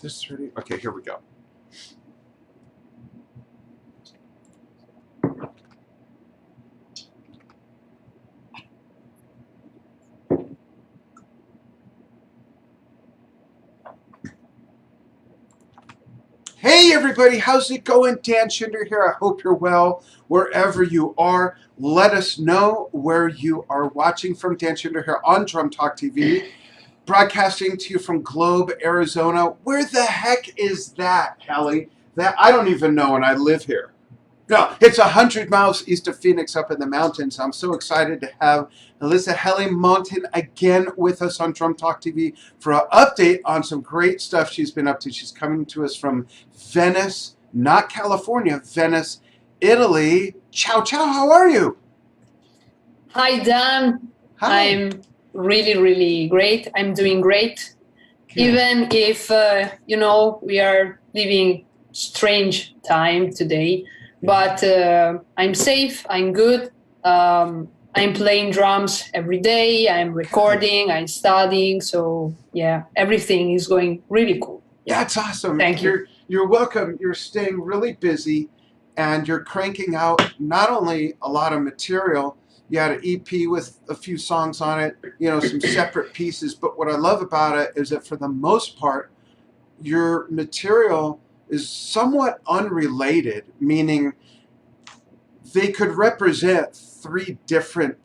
This ready? Okay, here we go. Hey everybody, how's it going? Dan Schinder here. I hope you're well wherever you are. Let us know where you are watching from. Dan Schinder here on Drum Talk TV, broadcasting to you from Globe, Arizona. Where the heck is that, Hallie? That I don't even know, and I live here. No, it's 100 miles east of Phoenix up in the mountains. I'm so excited to have Elisa HELLY Montin again with us on Drum Talk TV for an update on some great stuff she's been up to. She's coming to us from Venice, not California, Venice, Italy. Ciao, ciao, how are you? Hi, Dan. Hi. I'm really great. I'm doing great. Good. Even if, we are living strange time today. But I'm safe, I'm good. I'm playing drums every day, I'm recording, I'm studying. So, yeah, everything is going really cool. Yeah. That's awesome. Thank you. You're welcome. You're staying really busy, and you're cranking out not only a lot of material, you had an EP with a few songs on it, some separate pieces. But what I love about it is that for the most part, your material is somewhat unrelated, meaning they could represent three different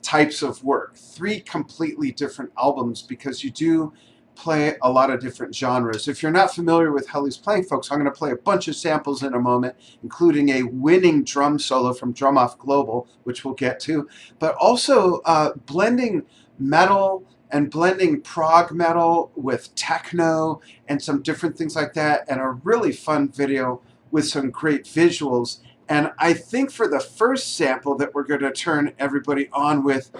types of work, three completely different albums, because you do play a lot of different genres. If you're not familiar with Helly's playing, folks, I'm going to play a bunch of samples in a moment, including a winning drum solo from Drum Off Global, which we'll get to, but also blending metal and blending prog metal with techno and some different things like that, and a really fun video with some great visuals. And I think for the first sample that we're going to turn everybody on with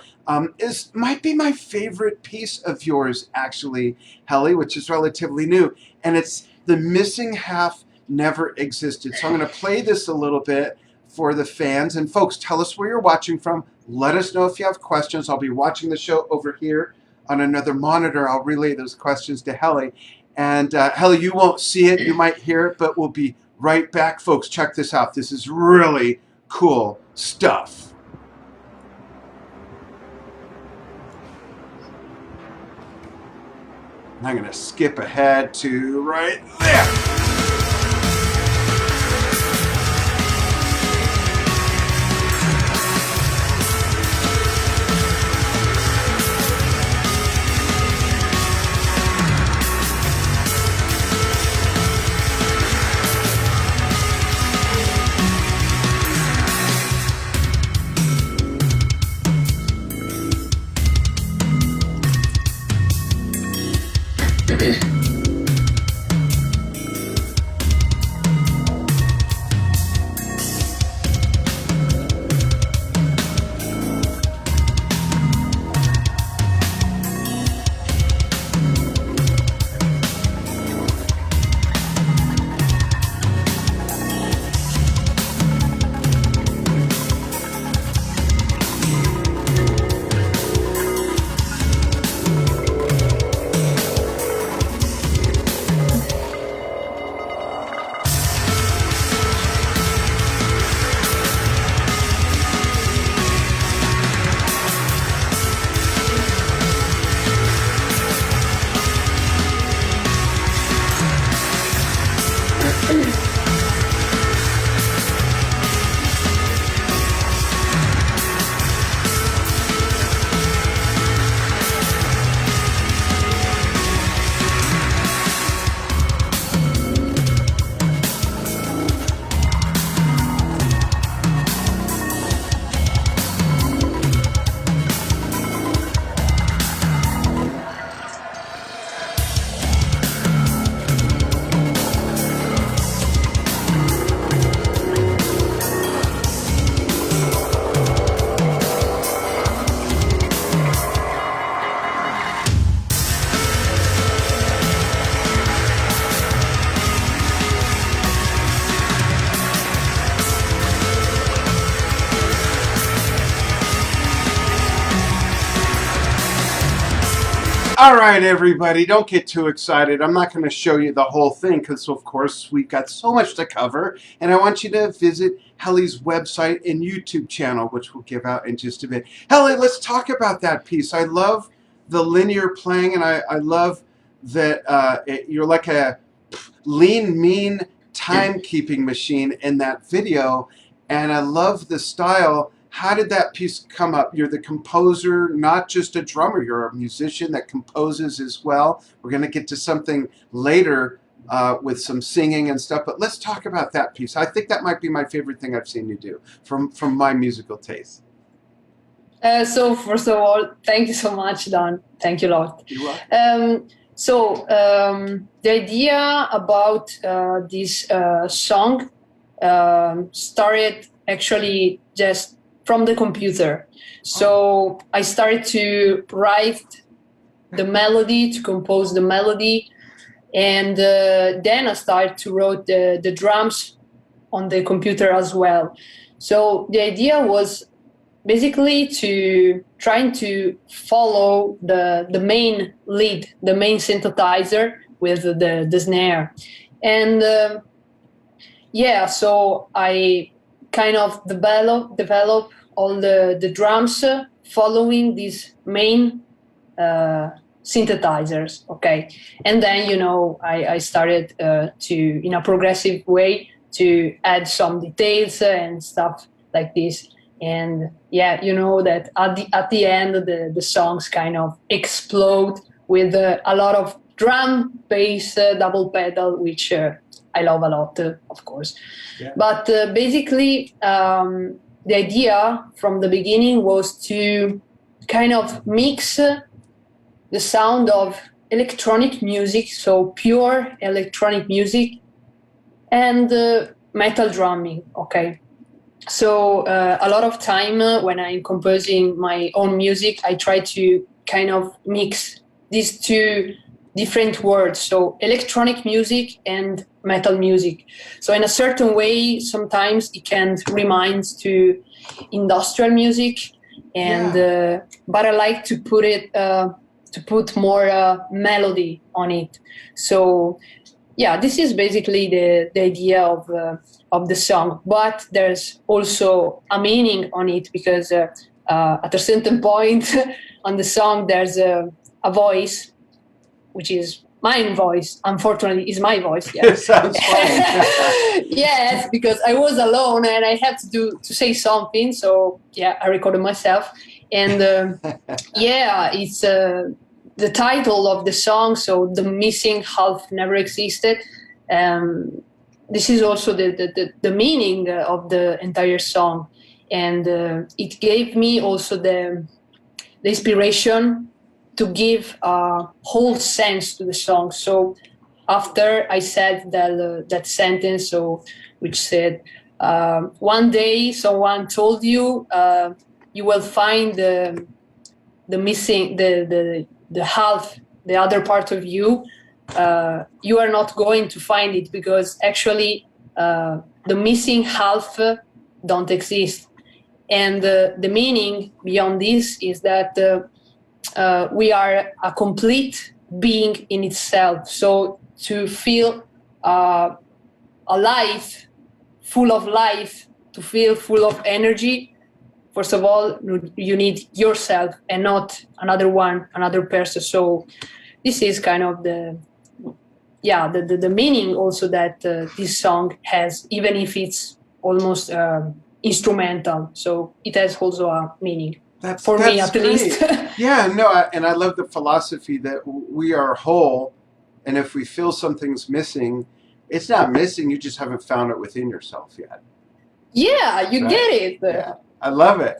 might be my favorite piece of yours, actually, Helly, which is relatively new. And it's The Missing Half Never Existed. So I'm going to play this a little bit for the fans. And folks, tell us where you're watching from. Let us know if you have questions. I'll be watching the show over here on another monitor. I'll relay those questions to Helly. And Helly, you won't see it. You might hear it, but we'll be right back. Folks, check this out. This is really cool stuff. And I'm going to skip ahead to right there. All right, everybody, don't get too excited. I'm not going to show you the whole thing because, of course, we've got so much to cover. And I want you to visit Helly's website and YouTube channel, which we'll give out in just a bit. Helly, let's talk about that piece. I love the linear playing, and I love that you're like a lean, mean timekeeping machine in that video. And I love the style. How did that piece come up? You're the composer, not just a drummer. You're a musician that composes as well. We're going to get to something later with some singing and stuff, but let's talk about that piece. I think that might be my favorite thing I've seen you do from my musical taste. So first of all, thank you so much, Don. Thank you a lot. You are? The idea about this song started actually just from the computer. So I started to write the melody, to compose the melody, and then I started to write the drums on the computer as well. So the idea was basically to trying to follow the main lead, the main synthesizer with the snare. And so I kind of develop all the drums following these main synthesizers, okay? And then, I started to, in a progressive way, to add some details and stuff like this. And that at the end, the songs kind of explode with a lot of drum, bass, double pedal, which I love a lot, of course. Yeah. But basically, the idea from the beginning was to kind of mix the sound of electronic music, so pure electronic music, and metal drumming, okay? So a lot of time when I'm composing my own music, I try to kind of mix these two different words, so electronic music and metal music. So in a certain way, sometimes it can remind to industrial music, and but I like to put more melody on it. So this is basically the idea of the song, but there's also a meaning on it, because at a certain point on the song there's a voice, which is my voice. Unfortunately, is my voice. Yeah. It sounds fun. Yes, because I was alone and I had to say something, so I recorded myself, and it's the title of the song. So the missing half never existed. This is also the meaning of the entire song, and it gave me also the inspiration to give a whole sense to the song. So after I said that sentence, so which said, one day someone told you you will find the missing the half, the other part of you. You are not going to find it, because actually the missing half don't exist. And the meaning beyond this is that we are a complete being in itself. So to feel alive, full of life, to feel full of energy, first of all, you need yourself and not another person. So this is kind of the meaning also that this song has, even if it's almost instrumental. So it has also a meaning. That's me, at great. least. And I love the philosophy that we are whole, and if we feel something's missing, it's not missing, you just haven't found it within yourself yet. Yeah, you get it. Yeah, I love it.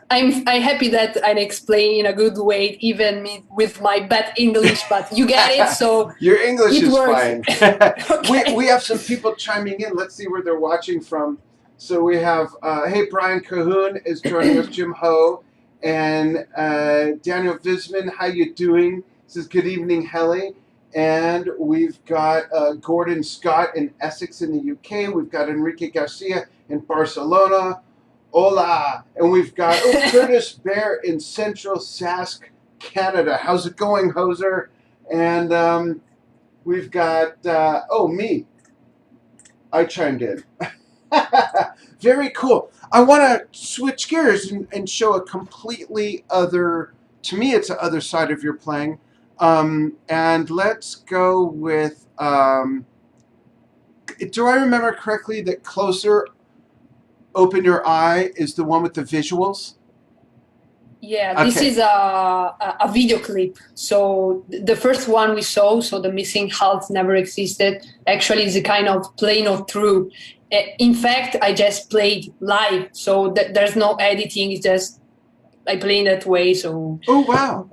I'm happy that I explain in a good way, even me with my bad English, but you get it, so your English is works. fine. Okay. we have some people chiming in. Let's see where they're watching from. So we have, hey, Brian Cahoon is joining us, Jim Ho, and Daniel Visman, how you doing? Says, good evening, Helly. And we've got Gordon Scott in Essex in the UK. We've got Enrique Garcia in Barcelona. Hola. And we've got Curtis Bear in Central Sask, Canada. How's it going, Hoser? And we've got, me. I chimed in. Very cool. I want to switch gears and show a completely other, to me, it's the other side of your playing. And let's go with, do I remember correctly that Closer, Open Your Eye is the one with the visuals? Yeah, this is a video clip. So the first one we saw, so the missing half never existed, actually is a kind of play not through. In fact, I just played live, so there's no editing. It's just I play in that way. So oh wow!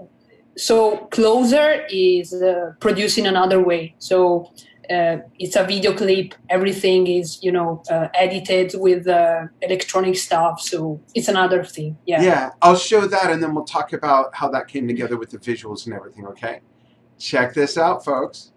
So Closer is produced in another way. So it's a video clip. Everything is edited with electronic stuff. So it's another thing. Yeah. Yeah, I'll show that, and then we'll talk about how that came together with the visuals and everything. Okay, check this out, folks.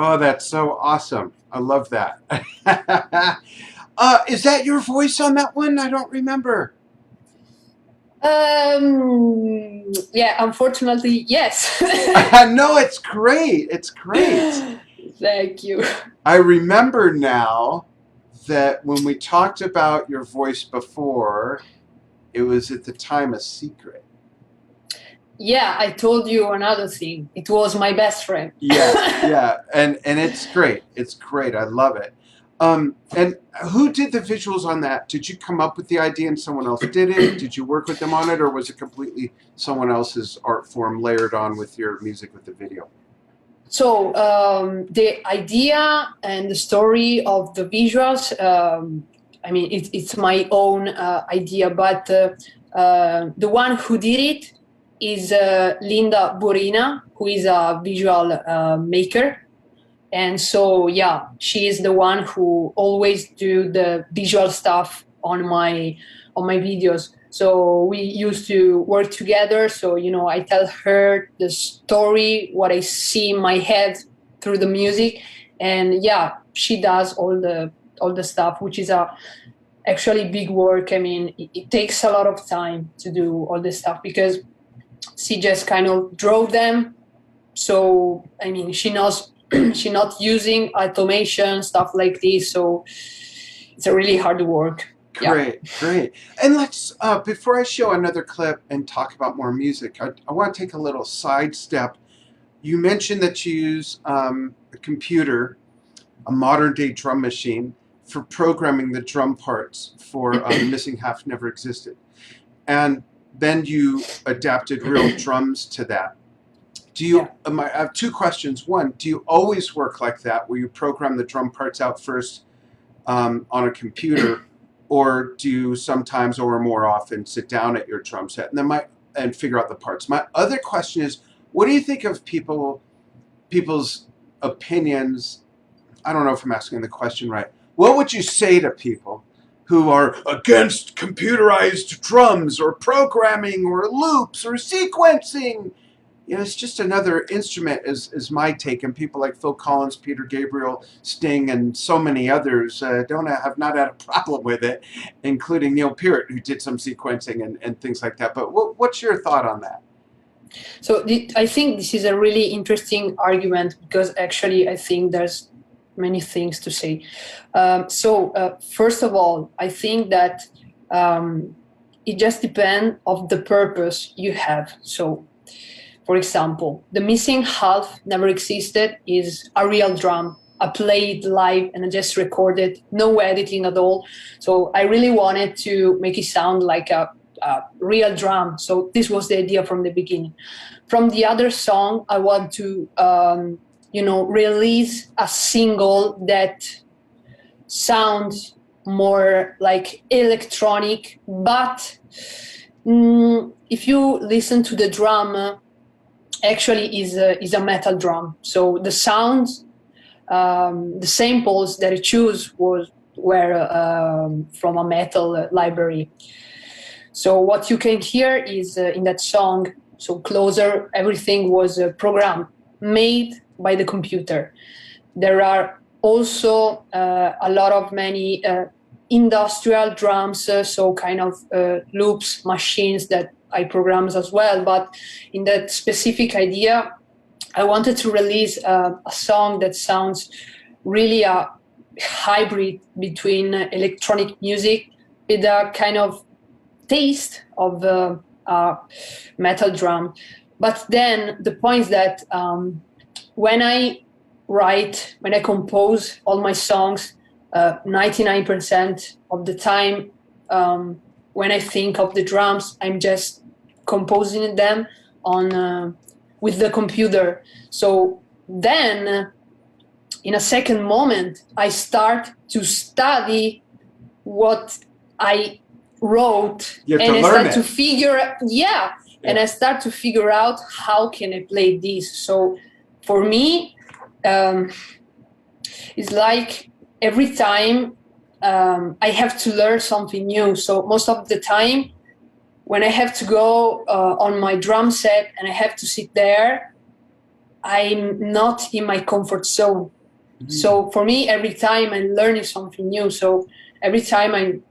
Oh, that's so awesome. I love that. Is that your voice on that one? I don't remember. Yeah, unfortunately, yes. No, it's great. It's great. Thank you. I remember now that when we talked about your voice before, it was at the time a secret. Yeah, I told you another thing. It was my best friend. Yeah, and it's great. It's great. I love it. And who did the visuals on that? Did you come up with the idea and someone else did it? Did you work with them on it, or was it completely someone else's art form layered on with your music with the video? So the idea and the story of the visuals, I mean, it's my own idea, but the one who did it is Linda Borina, who is a visual maker. And so, yeah, she is the one who always do the visual stuff on my videos. So we used to work together. So, I tell her the story, what I see in my head through the music. And yeah, she does all the stuff, which is actually big work. I mean, it takes a lot of time to do all this stuff because she just kind of drove them. So, I mean, she knows she's not using automation, stuff like this. So it's a really hard work. Great. And let's, before I show another clip and talk about more music, I want to take a little sidestep. You mentioned that you use a computer, a modern day drum machine, for programming the drum parts for Missing Half Never Existed. And then you adapted real drums to that. Do you? I have two questions. One, do you always work like that, where you program the drum parts out first on a computer, or do you sometimes or more often sit down at your drum set and figure out the parts? My other question is, what do you think of people's opinions? I don't know if I'm asking the question right. What would you say to people who are against computerized drums or programming or loops or sequencing? It's just another instrument, is my take. And people like Phil Collins, Peter Gabriel, Sting, and so many others have not had a problem with it, including Neil Peart, who did some sequencing and things like that. But what's your thought on that? So I think this is a really interesting argument, because actually I think there's many things to say. First of all, I think that it just depends of the purpose you have. So, for example, the missing half never existed is a real drum. I played live and I just recorded, no editing at all. So I really wanted to make it sound like a real drum. So this was the idea from the beginning. From the other song, I want to, release a single that sounds more like electronic, but if you listen to the drum, actually is a metal drum. So the sounds, the samples that I choose were from a metal library. So what you can hear is in that song, so Closer, everything was programmed, made by the computer. There are also many industrial drums, so kind of loops, machines that I programmed as well. But in that specific idea, I wanted to release a song that sounds really a hybrid between electronic music with a kind of taste of metal drum. But then the point is that when I compose all my songs, 99% of the time, when I think of the drums, I'm just composing them with the computer. So then, in a second moment, I start to study what I wrote, You have and to I learn start it. to figure, and I start to figure out how can I play this. So for me, it's like every time I have to learn something new. So most of the time, when I have to go on my drum set and I have to sit there, I'm not in my comfort zone. Mm-hmm. So for me, every time I'm learning something new. So every time I'm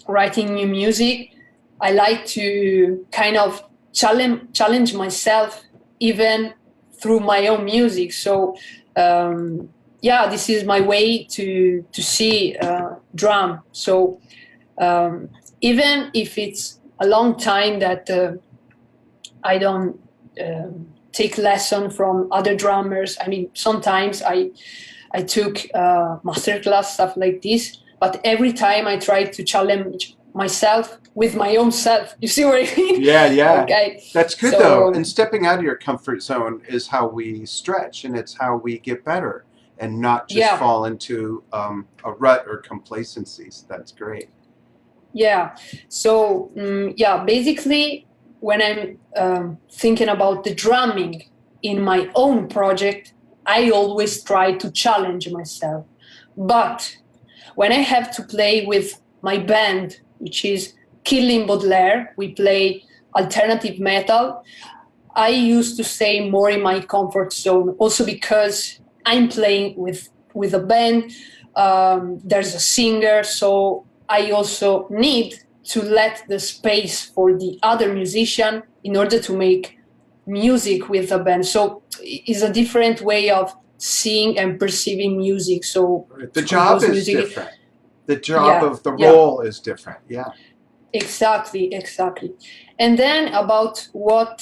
writing new music, I like to kind of challenge myself even through my own music. So this is my way to see drum. So even if it's a long time that I don't take lesson from other drummers. I mean, sometimes I took masterclass, stuff like this, but every time I try to challenge myself with my own self. You see what I mean? Yeah. Okay. That's good though. And stepping out of your comfort zone is how we stretch, and it's how we get better, and not just fall into a rut or complacency. So that's great. Yeah. So basically, when I'm thinking about the drumming in my own project, I always try to challenge myself. But when I have to play with my band, which is Killing Baudelaire, we play alternative metal, I used to stay more in my comfort zone, also because I'm playing with a band, there's a singer, so I also need to let the space for the other musician in order to make music with a band. So it's a different way of seeing and perceiving music. So the job is different. The job of the role is different. Yeah. Exactly. And then about what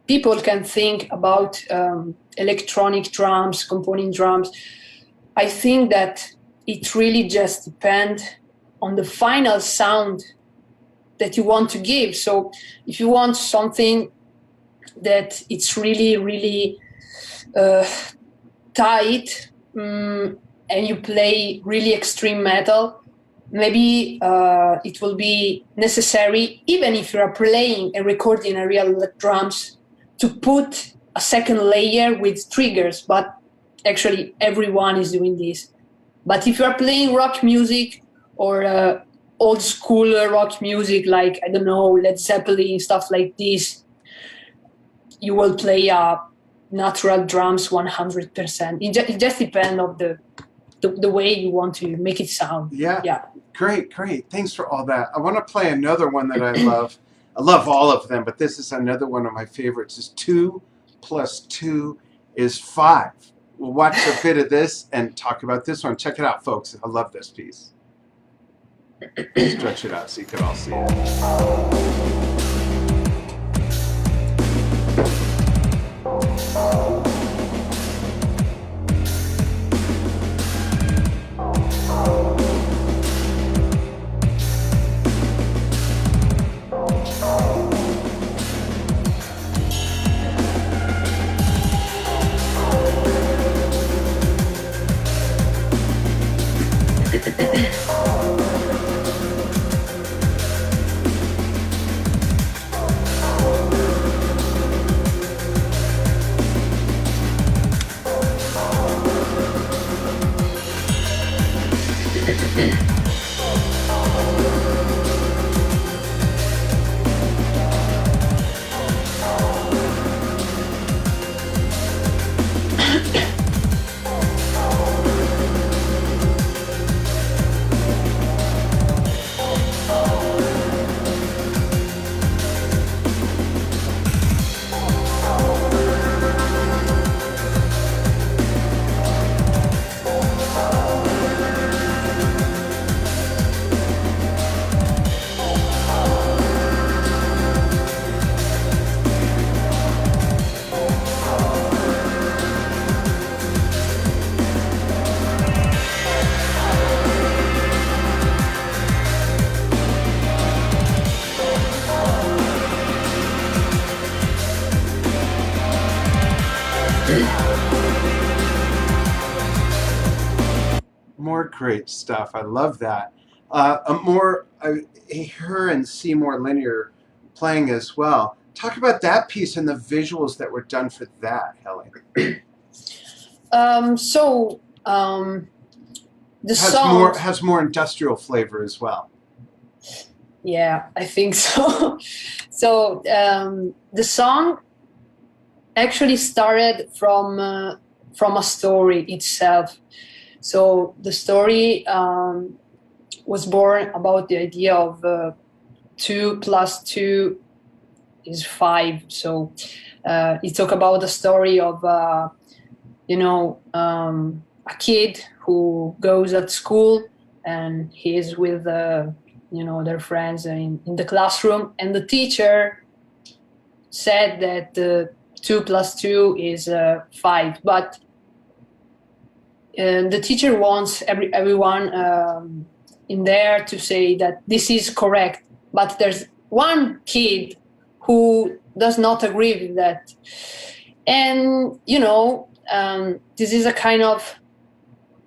people can think about electronic drums, component drums, I think that it really just depends on the final sound that you want to give. So if you want something that it's really, really uh, tight, and you play really extreme metal, maybe it will be necessary, even if you are playing and recording a real drums, to put a second layer with triggers. But actually, everyone is doing this. But if you are playing rock music or old school rock music, like, I don't know, Led Zeppelin, stuff like this, you will play natural drums 100%. It just depends on the way you want to make it sound. Yeah. Great. Thanks for all that. I want to play another one that I love. I love all of them, but this is another one of my favorites. Is 2 plus 2 is 5. We'll watch a bit of this and talk about this one. Check it out, folks. I love this piece. Stretch it out so you can all see it. More great stuff. I love that. I hear and see more linear playing as well. Talk about that piece and the visuals that were done for that, Helly. The song has more industrial flavor as well. Yeah, I think so. So the song actually started from a story itself. So the story was born about the idea of 2 plus 2 is 5. So it talk about the story of a kid who goes at school and he is with their friends in the classroom, and the teacher said that 2 plus 2 is 5, but the teacher wants everyone in there to say that this is correct, but there's one kid who does not agree with that. And this is a kind of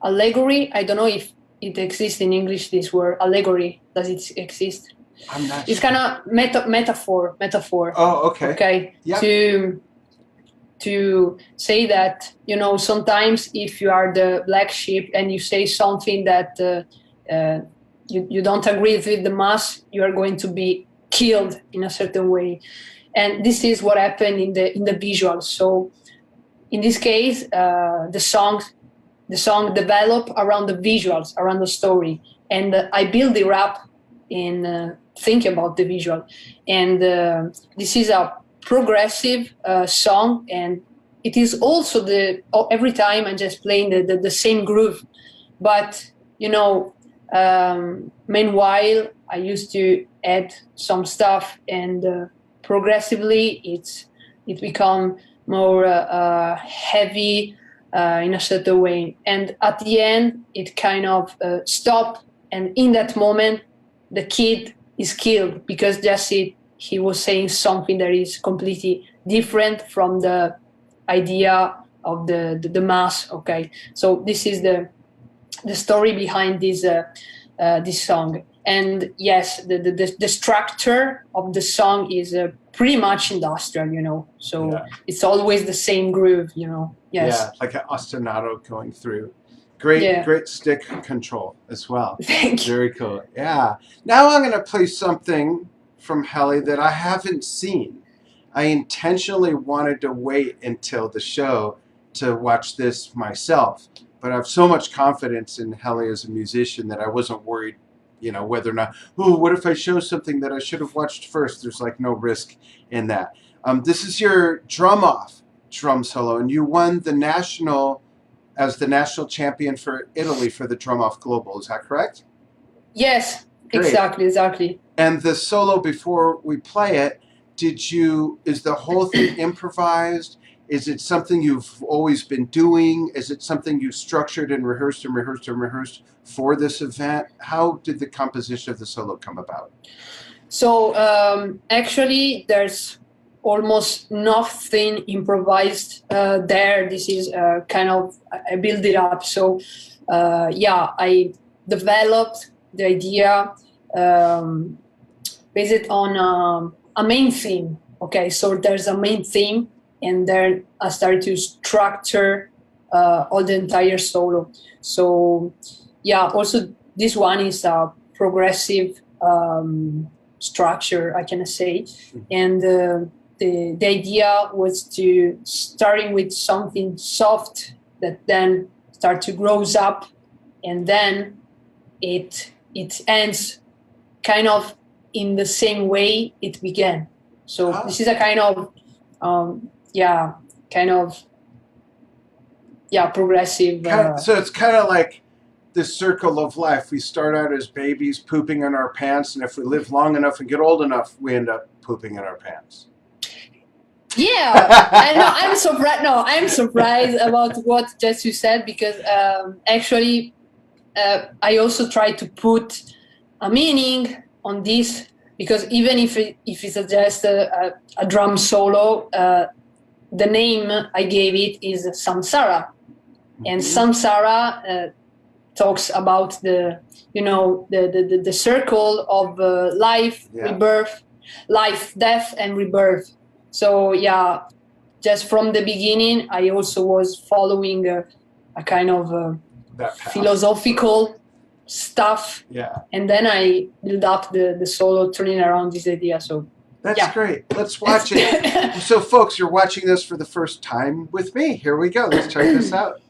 allegory. I don't know if it exists in English, this word allegory. Does it exist? I'm not It's sure. kind of metaphor. Oh, okay. Okay. Yeah. To say that, sometimes if you are the black sheep and you say something that you don't agree with the mass, you are going to be killed in a certain way. And this is what happened in the visuals. So in this case, the song developed around the visuals, around the story, and I build it up in thinking about the visual. And this is a progressive song, and it is also every time I'm just playing the same groove, but meanwhile I used to add some stuff, and progressively it become more heavy in a certain way, and at the end it kind of stopped, and in that moment the kid is killed because just he was saying something that is completely different from the idea of the mass. Okay, so this is the story behind this song. And yes, the structure of the song is pretty much industrial, so Yeah. it's always the same groove, yes. Yeah, like an ostinato going through. Great, Yeah. great stick control as well. Thank you. Very cool. Yeah. Now I'm going to play something from Helly that I haven't seen. I intentionally wanted to wait until the show to watch this myself, but I have so much confidence in Helly as a musician that I wasn't worried, whether or not, what if I show something that I should have watched first? There's like no risk in that. This is your drum off drum solo, and you won the national as the national champion for Italy for the drum off global. Is that correct? Yes, Great. exactly. And the solo, before we play it, is the whole thing improvised? Is it something you've always been doing? Is it something you structured and rehearsed and rehearsed and rehearsed for this event? How did the composition of the solo come about? So actually, there's almost nothing improvised there. This is kind of, I build it up. So I developed the idea based on a main theme. Okay, so there's a main theme, and then I started to structure all the entire solo. So also this one is a progressive structure, I can say, and the idea was to starting with something soft that then start to grows up, and then it ends kind of in the same way it began. So this is a kind of progressive. So it's kind of like the circle of life. We start out as babies pooping in our pants, and if we live long enough and get old enough, we end up pooping in our pants. Yeah, I'm surprised. No, I'm surprised about what just you said, because actually, I also try to put a meaning on this, because even if it's just a drum solo, the name I gave it is Samsara, and Samsara talks about the circle of life, rebirth, life, death, and rebirth. So just from the beginning, I also was following a kind of philosophical stuff, and then I build up the solo, turning around this idea. So that's great. Let's watch it. So folks, you're watching this for the first time with me. Here we go. Let's check this out.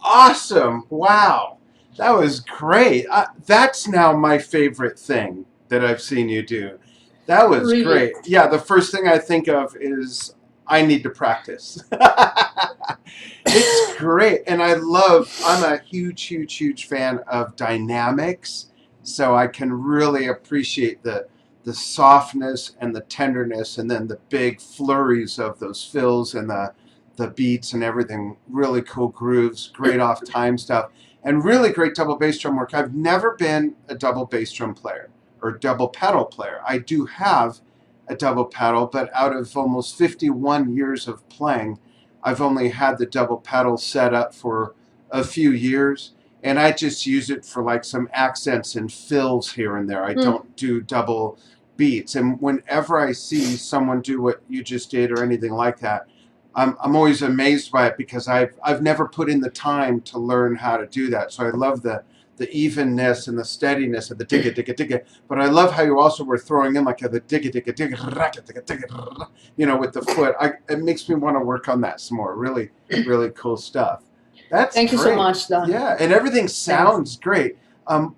Awesome! Wow, that was great. That's now my favorite thing that I've seen you do. That was Really. great. Yeah, the first thing I think of is I need to practice. It's great, and I'm a huge, huge, huge fan of dynamics, so I can really appreciate the softness and the tenderness, and then the big flurries of those fills and the beats and everything. Really cool grooves, great off time stuff, and really great double bass drum work. I've never been a double bass drum player or double pedal player. I do have a double pedal, but out of almost 51 years of playing, I've only had the double pedal set up for a few years, and I just use it for like some accents and fills here and there. I don't do double beats. And whenever I see someone do what you just did or anything like that, I'm always amazed by it because I've never put in the time to learn how to do that. So I love the evenness and the steadiness of the digga digga digga. But I love how you also were throwing in like the digga digga digga racka digga digga, with the foot. It makes me want to work on that some more. Really, really cool stuff. That's Thank you so great. much, Dan. Yeah, and everything Thanks. sounds great.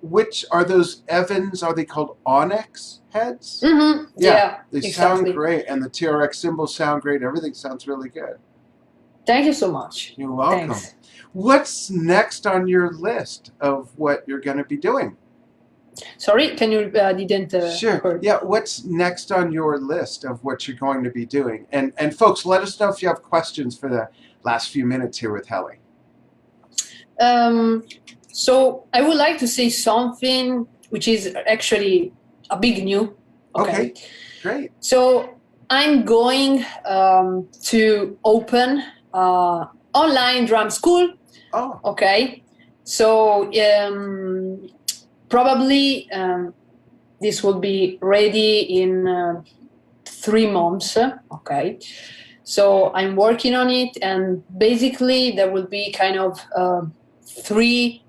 Which are those Evans? Are they called Onyx heads? Mm-hmm. Yeah, They sound exactly. great, and the TRX cymbals sound great. Everything sounds really good. Thank you so much. You're welcome. Thanks. What's next on your list of what you're going to be doing? Sorry, can you didn't Sure. heard? Yeah, what's next on your list of what you're going to be doing? And folks, let us know if you have questions for the last few minutes here with Helly. So I would like to say something which is actually a big new. Okay, great. So I'm going to open online drum school. Oh, Okay. So probably this will be ready in 3 months. Okay. So I'm working on it, and basically there will be kind of three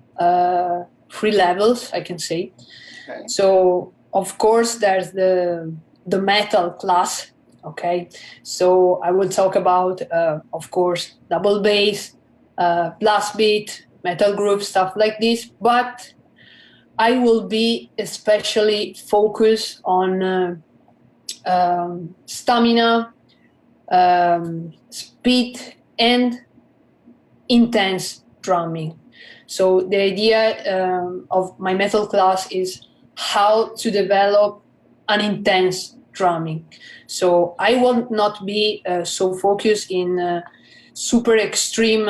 levels, I can say. okay. So of course there's the metal class. Okay. So I will talk about of course double bass, blast beat, metal group, stuff like this. But I will be especially focused on stamina, speed, and intense drumming. So the idea of my metal class is how to develop an intense drumming. So I will not be so focused in super extreme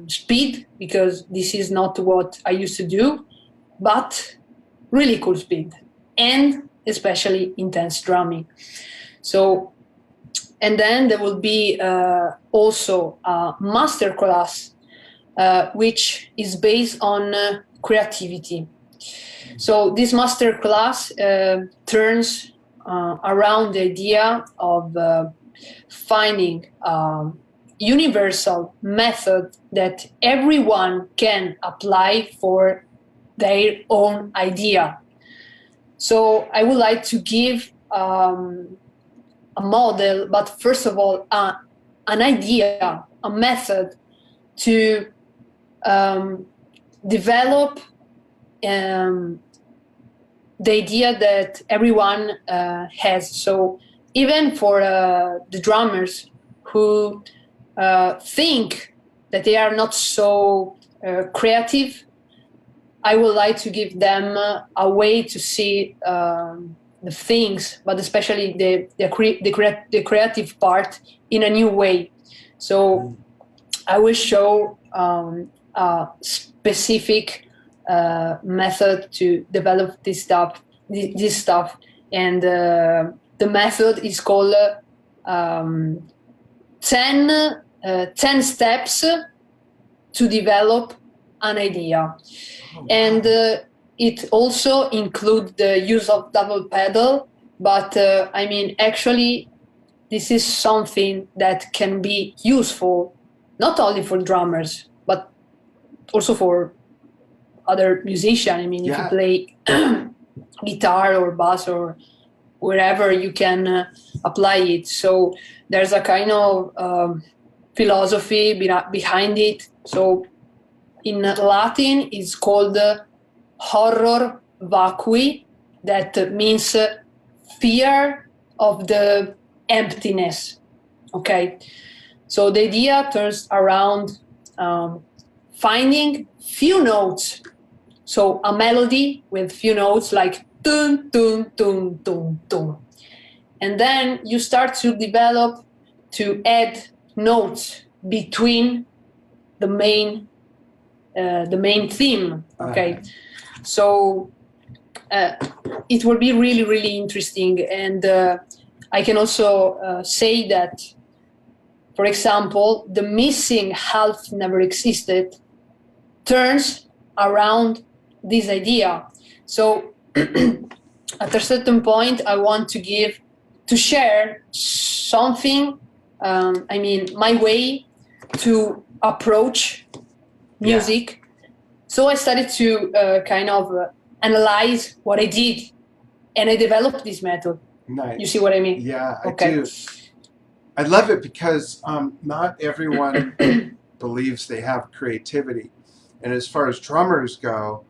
speed, because this is not what I used to do, but really cool speed and especially intense drumming. So, and then there will be also a master class which is based on creativity. So this master class turns around the idea of finding universal method that everyone can apply for their own idea. So I would like to give a model, but first of all, an idea, a method to develop the idea that everyone has. So even for the drummers who think that they are not so creative, I would like to give them a way to see the things, but especially the creative part in a new way. So I will show a specific method to develop this stuff, and the method is called 10 steps to develop an idea. Oh, wow. And it also includes the use of double pedal, but I mean, actually, this is something that can be useful not only for drummers, but also for other musicians. I mean, if you play guitar or bass or wherever, you can apply it. So there's a kind of philosophy behind it. So in Latin, it's called horror vacui, that means fear of the emptiness. Okay, so the idea turns around finding few notes. So a melody with few notes like dun dun dun dun dun, and then you start to develop, to add notes between the main theme. Okay, so it will be really, really interesting. And I can also say that, for example, the missing half never existed turns around this idea. So at a certain point, I want to share something, I mean, my way to approach music. So I started to kind of analyze what I did, and I developed this method. Nice. You see what I mean? Yeah, I do. I love it because not everyone believes they have creativity. And as far as drummers go,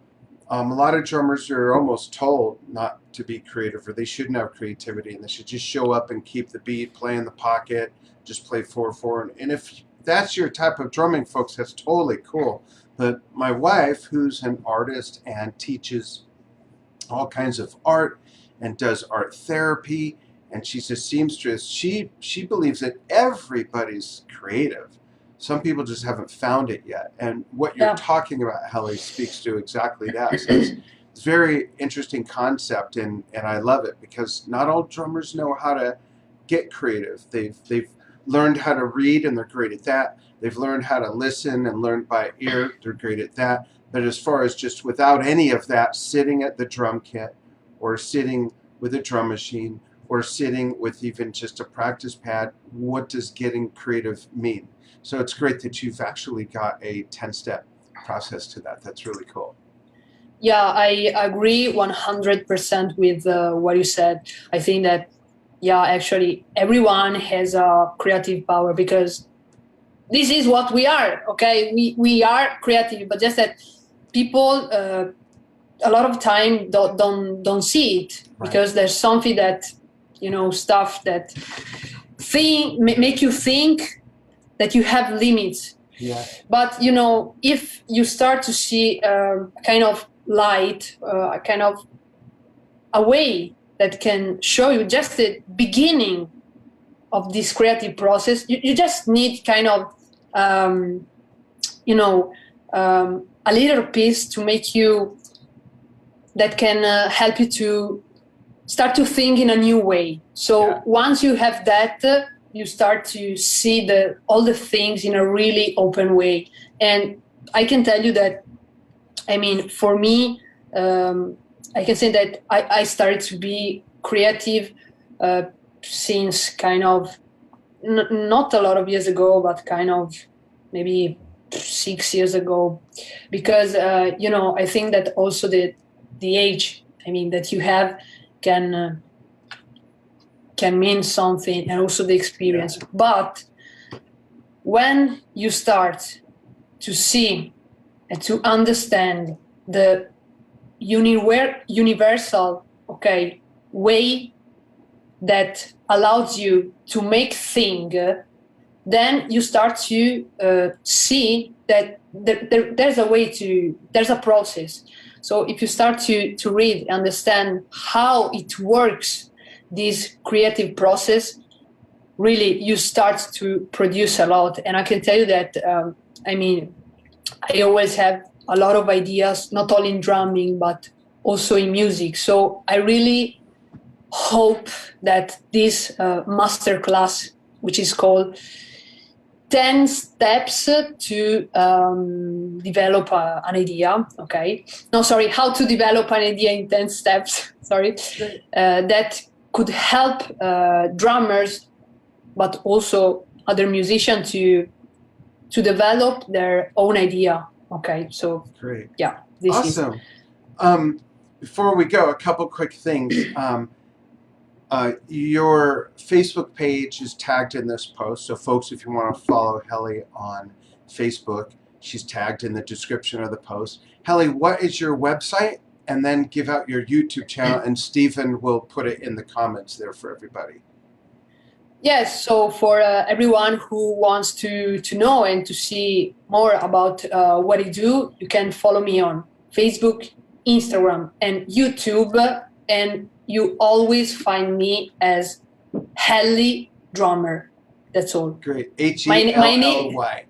a lot of drummers are almost told not to be creative, or they shouldn't have creativity, and they should just show up and keep the beat, play in the pocket, just play 4/4. And if that's your type of drumming, folks, that's totally cool. But my wife, who's an artist and teaches all kinds of art and does art therapy, and she's a seamstress, she believes that everybody's creative. Some people just haven't found it yet. And what you're talking about, Helly, speaks to exactly that. So it's a very interesting concept, and I love it because not all drummers know how to get creative. They've learned how to read, and they're great at that. They've learned how to listen and learn by ear. They're great at that. But as far as just without any of that, sitting at the drum kit or sitting with a drum machine or sitting with even just a practice pad, what does getting creative mean? So it's great that you've actually got a 10-step process to that. That's really cool. Yeah, I agree 100% with what you said. I think that, actually, everyone has a creative power, because this is what we are, okay? We are creative, but just that people a lot of time don't see it, because there's something that, stuff that make you think that you have limits. Yeah. But if you start to see a kind of light, a kind of a way that can show you just the beginning of this creative process, you just need kind of a little piece to make you, that can help you to start to think in a new way. So once you have that, you start to see all the things in a really open way. And I can tell you that, I mean, for me, I can say that I started to be creative since kind of not a lot of years ago, but kind of maybe 6 years ago, because I think that also the age, I mean, that you have can mean something, and also the experience. Yeah. But when you start to see and to understand the universal, way that allows you to make things, then you start to see that there's a way there's a process. So if you start to read, understand how it works, this creative process, really you start to produce a lot. And I can tell you that, I always have a lot of ideas, not only in drumming, but also in music. So I really hope that this masterclass, which is called 10 Steps to Develop an Idea, how to develop an idea in 10 steps, that could help drummers, but also other musicians to develop their own idea. So Great. Yeah, awesome. Before we go, a couple quick things. Your Facebook page is tagged in this post, so folks, if you want to follow Helly on Facebook, she's tagged in the description of the post. Helly, what is your website? And then give out your YouTube channel, and Stephen will put it in the comments there for everybody. Yes, so for everyone who wants to know and to see more about what I do, you can follow me on Facebook, Instagram, and YouTube, and you always find me as Helly Drummer. That's all. Great. HELLY.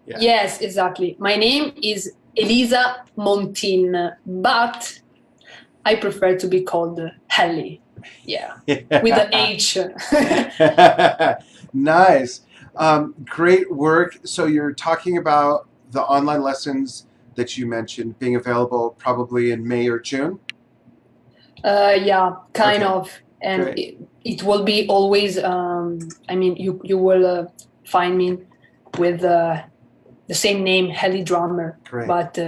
Yeah. Yes, exactly. My name is Elisa Montin, but I prefer to be called Helly. Yeah, with an H. Nice. Great work. So you're talking about the online lessons that you mentioned being available probably in May or June? Yeah, kind of. And it will be always, you will find me with the same name, Helly Drummer. Great. But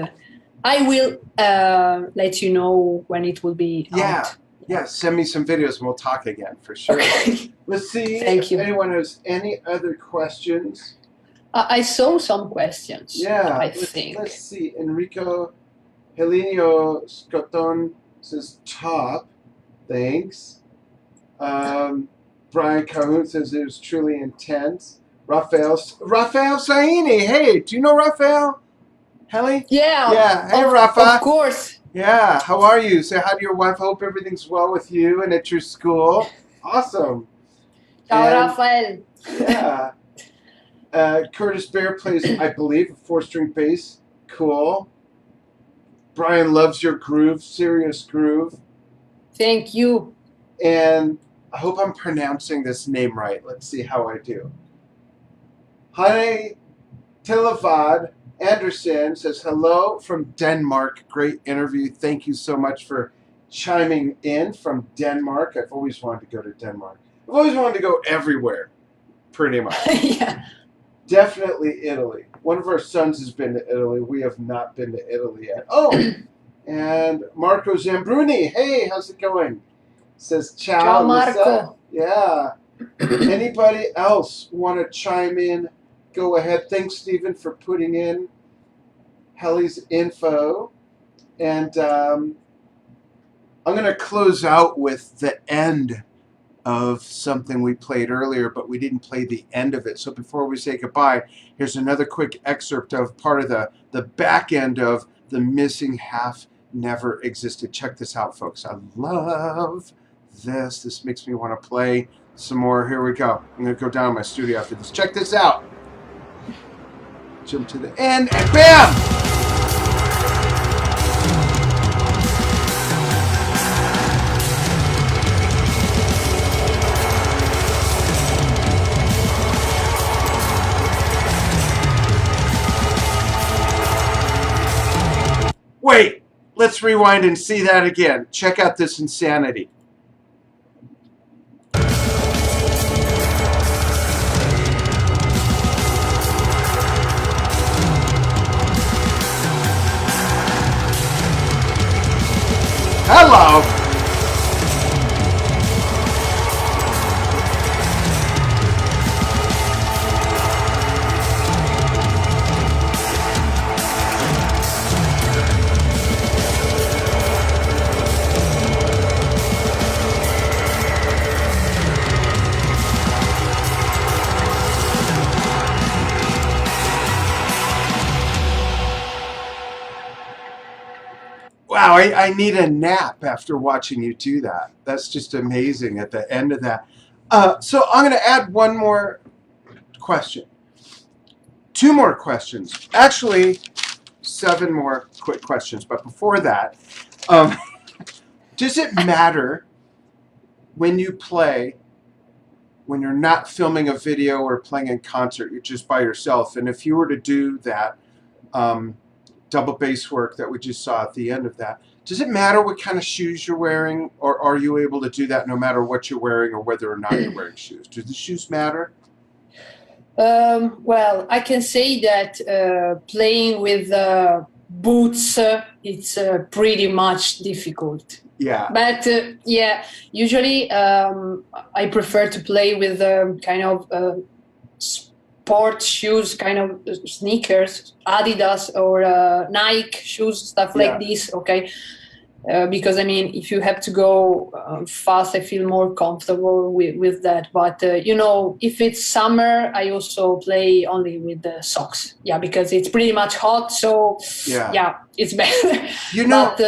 I will let you know when it will be out. Yeah, send me some videos and we'll talk again for sure. Okay. Let's see Thank you. Anyone has any other questions. I saw some questions. Yeah, I think. Let's see. Enrico Helenio Scoton says top. Thanks. Brian Cahoon says it was truly intense. Raphael Saini. Hey, do you know Raphael? Helly? Yeah. Yeah. Hey, Rafa. Of course. Yeah, how are you? Say hi to your wife. Hope everything's well with you and at your school. Awesome. Ciao, Rafael. Yeah. Curtis Bear plays, I believe, a 4-string bass. Cool. Brian loves your groove, serious groove. Thank you. And I hope I'm pronouncing this name right. Let's see how I do. Hane Tilavad Anderson says, hello from Denmark. Great interview. Thank you so much for chiming in from Denmark. I've always wanted to go to Denmark. I've always wanted to go everywhere, pretty much. Yeah. Definitely Italy. One of our sons has been to Italy. We have not been to Italy yet. Oh, and Marco Zambruni. Hey, how's it going? Says, ciao. Ciao, Marco. Yeah. Anybody else want to chime in? Go ahead. Thanks, Stephen, for putting in Helly's info. And I'm going to close out with the end of something we played earlier, but we didn't play the end of it. So before we say goodbye, here's another quick excerpt of part of the back end of The Missing Half Never Existed. Check this out, folks. I love this. This makes me want to play some more. Here we go. I'm going to go down to my studio after this. Check this out. Jump to the end, and bam! Wait, let's rewind and see that again. Check out this insanity. Hello. Wow, I need a nap after watching you do that. That's just amazing at the end of that. So I'm going to add one more question. Two more questions. Actually, seven more quick questions. But before that, um, does it matter when you play, when you're not filming a video or playing in concert, you're just by yourself? And if you were to do that double bass work that we just saw at the end of that, does it matter what kind of shoes you're wearing, or are you able to do that no matter what you're wearing or whether or not you're wearing shoes? Do the shoes matter? Well, I can say that playing with boots, it's pretty much difficult. Yeah. But yeah, usually I prefer to play with kind of sport shoes, kind of sneakers, Adidas or Nike shoes, stuff like this. Okay. Because I mean, if you have to go fast, I feel more comfortable with that. But if it's summer, I also play only with the socks. Yeah, because it's pretty much hot. So yeah it's better. But,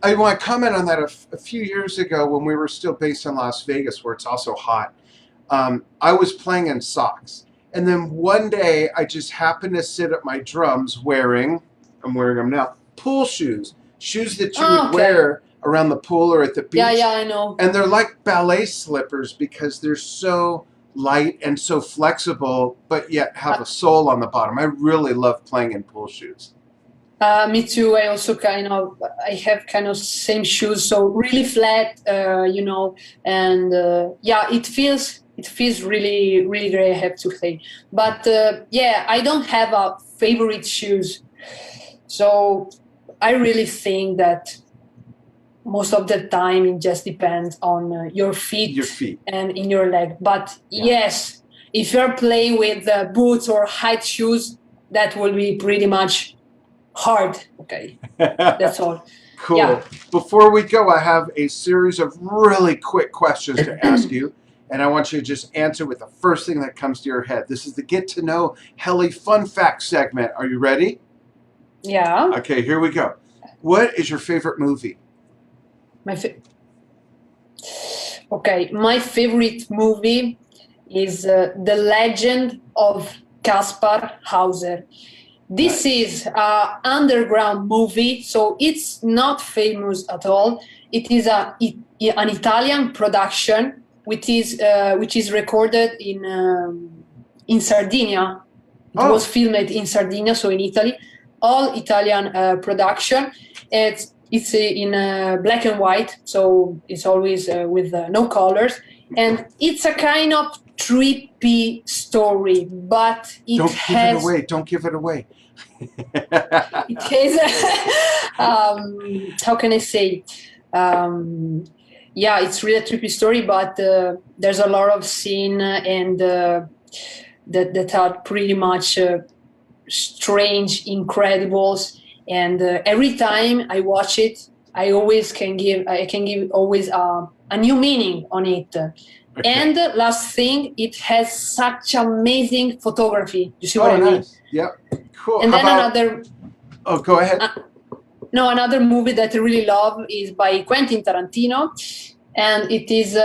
I want to comment on that. A few years ago, when we were still based in Las Vegas, where it's also hot, I was playing in socks. And then one day, I just happened to sit at my drums I'm wearing them now, pool shoes. Shoes that you would wear around the pool or at the beach. Yeah, I know. And they're like ballet slippers because they're so light and so flexible, but yet have a sole on the bottom. I really love playing in pool shoes. Me too. I also I have kind of same shoes, so really flat, and it feels really, really great, I have to say. But I don't have a favorite shoes. So I really think that most of the time it just depends on your feet and in your leg. But yes, if you're playing with boots or high shoes, that will be pretty much hard. Okay, that's all. Cool. Yeah. Before we go, I have a series of really quick questions to ask you, and I want you to just answer with the first thing that comes to your head. This is the Get to Know Helly Fun Fact segment. Are you ready? Yeah. Okay, here we go. What is your favorite movie? My favorite movie is The Legend of Caspar Hauser. This is an underground movie, so it's not famous at all. It is an Italian production, which is recorded in Sardinia. It was filmed in Sardinia, so in Italy. All Italian production. It's in black and white, so it's always with no colors, and it's a kind of trippy story, but Don't give it away. It has how can I say? It's really a trippy story, but there's a lot of scene and that are pretty much strange, incredibles, and every time I watch it, I can give always a new meaning on it. Okay. And last thing, it has such amazing photography. You see what I mean? Yep. Cool. And then another. Oh, go ahead. Another movie that I really love is by Quentin Tarantino, and it is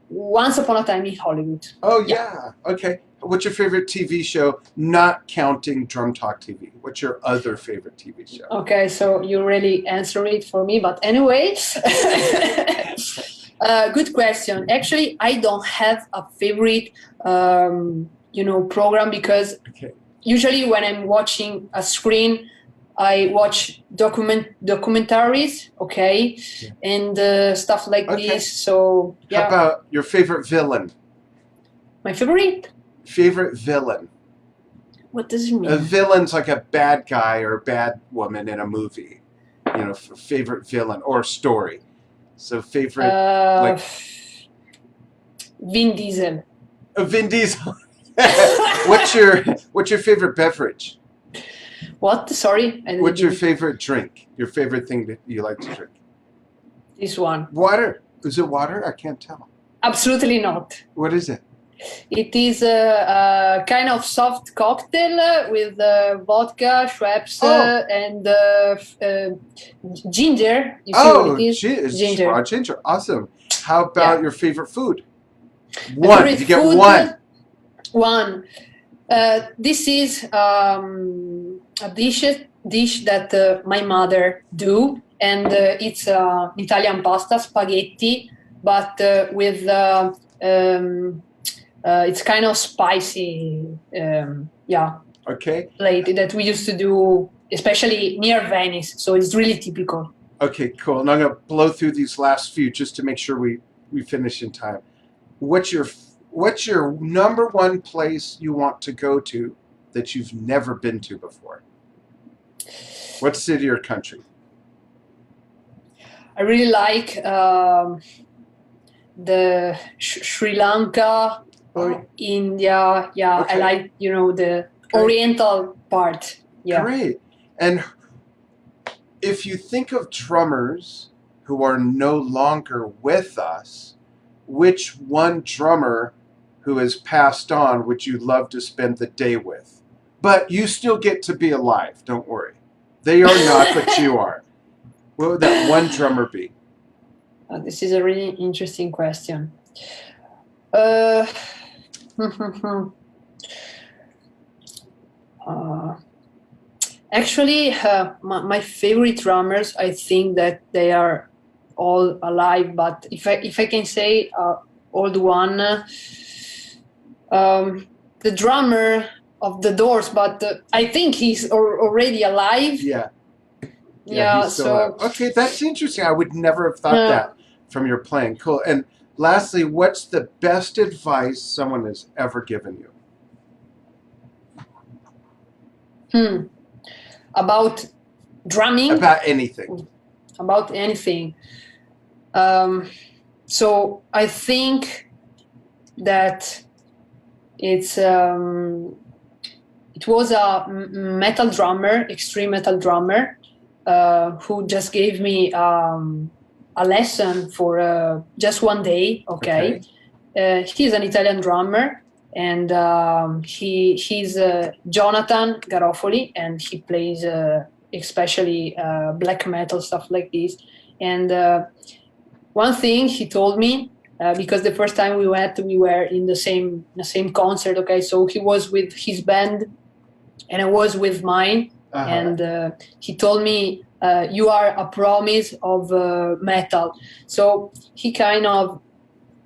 Once Upon a Time in Hollywood. Oh yeah. Okay. What's your favorite TV show, not counting Drum Talk TV? What's your other favorite TV show? Okay, so you really answer it for me, but anyway. Good question. Actually, I don't have a favorite, program, because usually when I'm watching a screen, I watch documentaries, and stuff like this. So, yeah. How about your favorite villain? My favorite? Favorite villain. What does it mean? A villain's like a bad guy or a bad woman in a movie. favorite villain or story. So favorite, Uh, Vin Diesel. Vin Diesel. What's your favorite beverage? What? Sorry, I What's your didn't. favorite drink? Your favorite thing that you like to drink? This one. Water. Is it water? I can't tell. Absolutely not. What is it? It is a kind of soft cocktail with vodka, Schweppes, Oh. and ginger. You see what Oh, it is? it's Ginger. raw ginger. Awesome. How about Yeah. your favorite food? My One. favorite You get food, one. One. This is a dish that my mother do, and it's Italian pasta, spaghetti, but with it's kind of spicy, Okay. plate that we used to do, especially near Venice. So it's really typical. Okay, cool. And I'm going to blow through these last few just to make sure we finish in time. What's your number one place you want to go to that you've never been to before? What city or country? I really like the Sri Lanka or India. Yeah, Okay. I like the Great. Oriental part. Yeah. Great. And if you think of drummers who are no longer with us, which one drummer who has passed on would you love to spend the day with? But you still get to be alive, don't worry. They are not, but you are. What would that one drummer be? This is a really interesting question. Uh, actually, my favorite drummers, I think that they are all alive. But if I can say old one, the drummer of the Doors, but I think he's already alive. Yeah. Yeah. He's still So alive. Okay, that's interesting. I would never have thought that from your playing. Cool. And lastly, what's the best advice someone has ever given you? About drumming? About anything. About anything. So I think that it was a metal drummer, extreme metal drummer, who just gave me a lesson for just one day. Okay. He's an Italian drummer, and he's Jonathan Garofoli, and he plays especially black metal stuff like this. And one thing he told me, because the first time we went, we were in the same concert. Okay, so he was with his band, and I was with mine. And he told me, "You are a promise of metal." So he kind of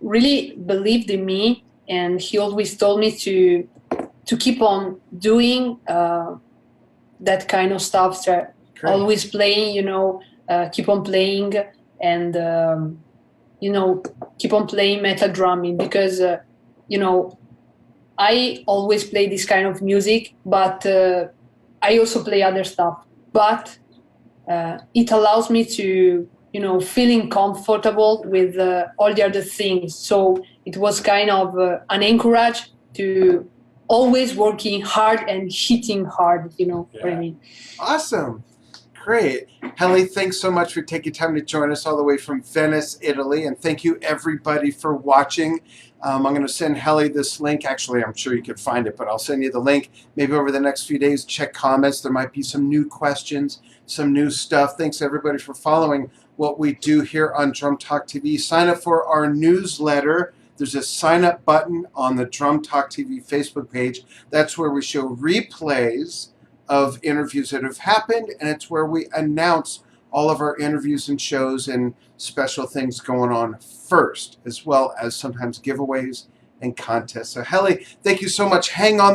really believed in me, and he always told me to keep on doing that kind of stuff. So always playing, keep on playing, and keep on playing metal drumming, because I always play this kind of music, but I also play other stuff. But it allows me to feeling comfortable with all the other things. So it was kind of an encourage to always working hard and hitting hard, what I mean. Awesome. Great. Helly, thanks so much for taking time to join us all the way from Venice, Italy. And thank you, everybody, for watching. I'm going to send Helly this link. Actually, I'm sure you could find it, but I'll send you the link. Maybe over the next few days, check comments. There might be some new questions, some new stuff. Thanks, everybody, for following what we do here on Drum Talk TV. Sign up for our newsletter. There's a sign-up button on the Drum Talk TV Facebook page. That's where we show replays of interviews that have happened, and it's where we announce all of our interviews and shows and special things going on first, as well as sometimes giveaways and contests. So Helly, thank you so much. Hang on.